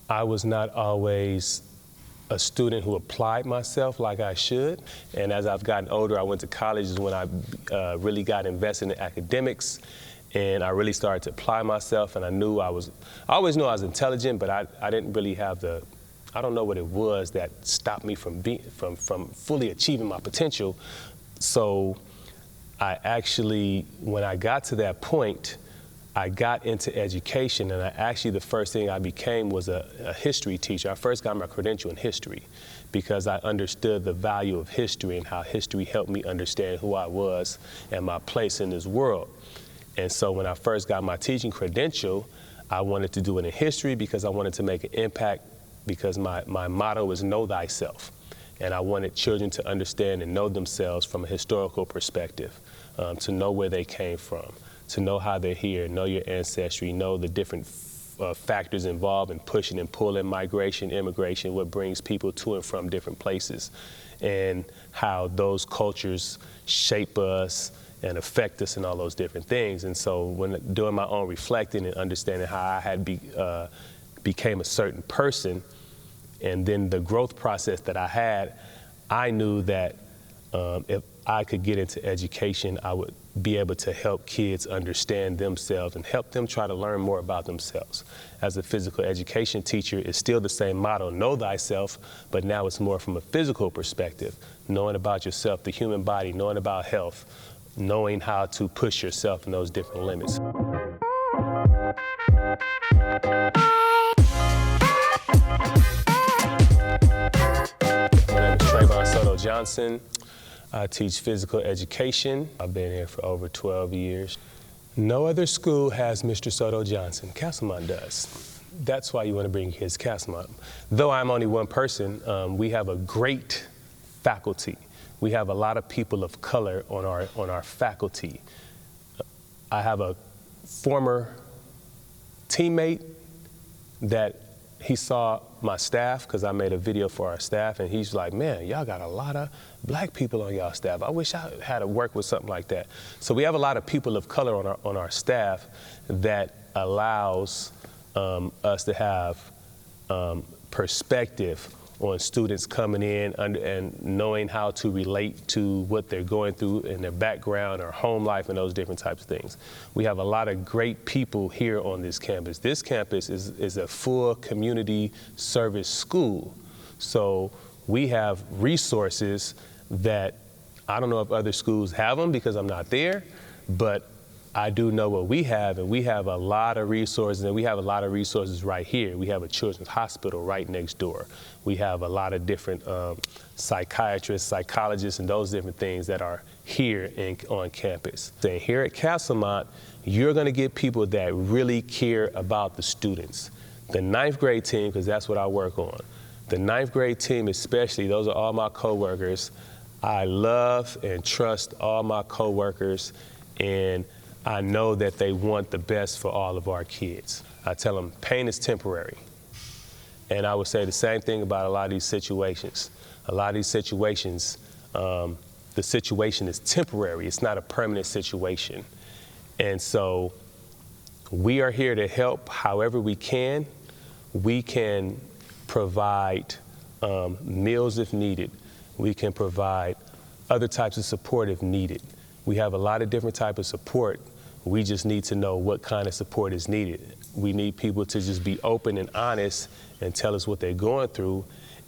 I was not always a student who applied myself like I should. And as I've gotten older, I went to college is when I really got invested in academics, and I really started to apply myself. And I always knew I was intelligent, but I didn't really have I don't know what it was that stopped me from fully achieving my potential. So I actually, when I got to that point, I got into education, and the first thing I became was a history teacher. I first got my credential in history because I understood the value of history and how history helped me understand who I was and my place in this world. And so when I first got my teaching credential, I wanted to do it in history because I wanted to make an impact, because my motto is know thyself. And I wanted children to understand and know themselves from a historical perspective, to know where they came from, to know how they're here, know your ancestry, know the different factors involved in pushing and pulling, migration, immigration, what brings people to and from different places, and how those cultures shape us and affect us and all those different things. And so when doing my own reflecting and understanding how I had became a certain person, and then the growth process that I had, I knew that if I could get into education, I would be able to help kids understand themselves and help them try to learn more about themselves. As a physical education teacher, it's still the same motto, know thyself, but now it's more from a physical perspective, knowing about yourself, the human body, knowing about health, knowing how to push yourself in those different limits. Soto Johnson. I teach physical education. I've been here for over 12 years. No other school has Mr. Soto Johnson. Castlemont does. That's why you want to bring kids to Castlemont. Though I'm only one person, we have a great faculty. We have a lot of people of color on our faculty. I have a former teammate that he saw my staff, because I made a video for our staff, and he's like, man, y'all got a lot of black people on y'all staff. I wish I had to work with something like that. So we have a lot of people of color on our staff that allows us to have perspective on students coming in and knowing how to relate to what they're going through in their background or home life and those different types of things. We have a lot of great people here on this campus. This campus is a full community service school. So we have resources that I don't know if other schools have them because I'm not there, but I do know what we have, and we have a lot of resources, and we have a lot of resources right here. We have a children's hospital right next door. We have a lot of different psychiatrists, psychologists, and those different things that are here on campus. And here at Castlemont, you're gonna get people that really care about the students. The 9th grade team, because that's what I work on. The 9th grade team especially, those are all my coworkers. I love and trust all my coworkers, and I know that they want the best for all of our kids. I tell them pain is temporary. And I would say the same thing about a lot of these situations. A lot of these situations, the situation is temporary. It's not a permanent situation. And so we are here to help however we can. We can provide meals if needed. We can provide other types of support if needed. We have a lot of different types of support. We just need to know what kind of support is needed. We need people to just be open and honest and tell us what they're going through,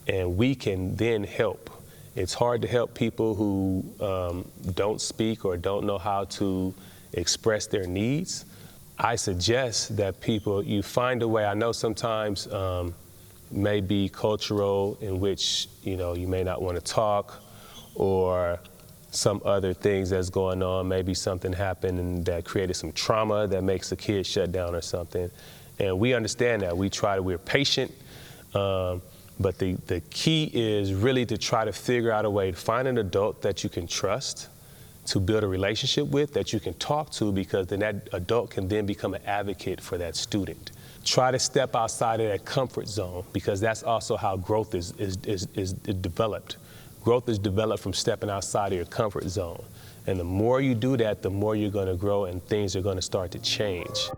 and we can then help. It's hard to help people who don't speak or don't know how to express their needs. I suggest that you find a way. I know sometimes may be cultural in which you may not want to talk, or some other things that's going on. Maybe something happened and that created some trauma that makes the kid shut down or something. And we understand that. We're patient, but the key is really to try to figure out a way to find an adult that you can trust, to build a relationship with, that you can talk to, because then that adult can then become an advocate for that student. Try to step outside of that comfort zone, because that's also how growth is developed. Growth is developed from stepping outside of your comfort zone. And the more you do that, the more you're going to grow and things are going to start to change.